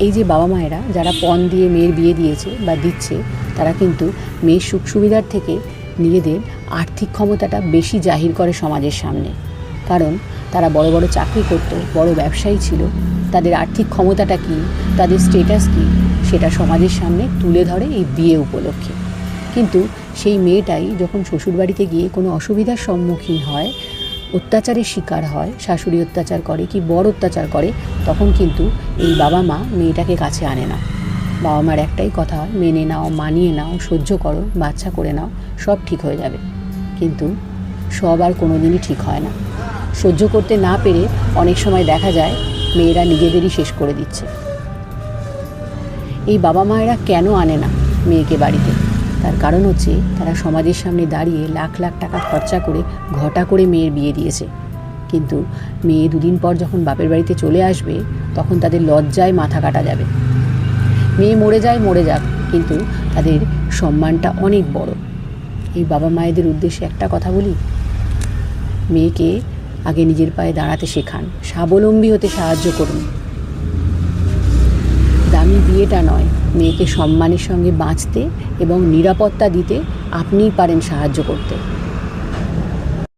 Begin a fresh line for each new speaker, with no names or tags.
এই যে বাবা মায়েরা যারা পণ দিয়ে মেয়ের বিয়ে দিয়েছে বা দিচ্ছে, তারা কিন্তু মেয়ের সুখ সুবিধার থেকে নিজেদের আর্থিক ক্ষমতাটা বেশি জাহির করে সমাজের সামনে। কারণ তারা বড় বড় চাকরি করত, বড় ব্যবসায়ী ছিল, তাদের আর্থিক ক্ষমতাটা কী, তাদের স্টেটাস কী, সেটা সমাজের সামনে তুলে ধরে এই বিয়ে উপলক্ষে। কিন্তু সেই মেয়েটাই যখন শ্বশুরবাড়িতে গিয়ে কোনো অসুবিধার সম্মুখীন হয়, অত্যাচারের শিকার হয়, শাশুড়ি অত্যাচার করে কি বর অত্যাচার করে, তখন কিন্তু এই বাবা মা মেয়েটাকে কাছে আনে না। বাবা মার একটাই কথা হয়, মেনে নাও, মানিয়ে নাও, সহ্য করো, বাচ্চা করে নাও, সব ঠিক হয়ে যাবে। কিন্তু সব আর কোনো দিনই ঠিক হয় না। সহ্য করতে না পেরে অনেক সময় দেখা যায় মেয়েরা নিজেদেরই শেষ করে দিচ্ছে। এই বাবা মায়েরা কেন আনে না মেয়েকে বাড়িতে? তার কারণ হচ্ছে তারা সমাজের সামনে দাঁড়িয়ে লাখ লাখ টাকা খরচা করে ঘটা করে মেয়ের বিয়ে দিয়েছে। কিন্তু মেয়ে দুদিন পর যখন বাপের বাড়িতে চলে আসবে, তখন তাদের লজ্জায় মাথা কাটা যাবে। মেয়ে মরে যাক, কিন্তু তাদের সম্মানটা অনেক বড়। এই বাবা মায়েদের উদ্দেশ্যে একটা কথা বলি, মেয়েকে আগে নিজের পায়ে দাঁড়াতে শেখান, স্বাবলম্বী হতে সাহায্য করুন। দামি বিয়েটা নয়, মেয়েকে সম্মানের সঙ্গে বাঁচতে এবং নিরাপত্তা দিতে আপনিই পারেন সাহায্য করতে।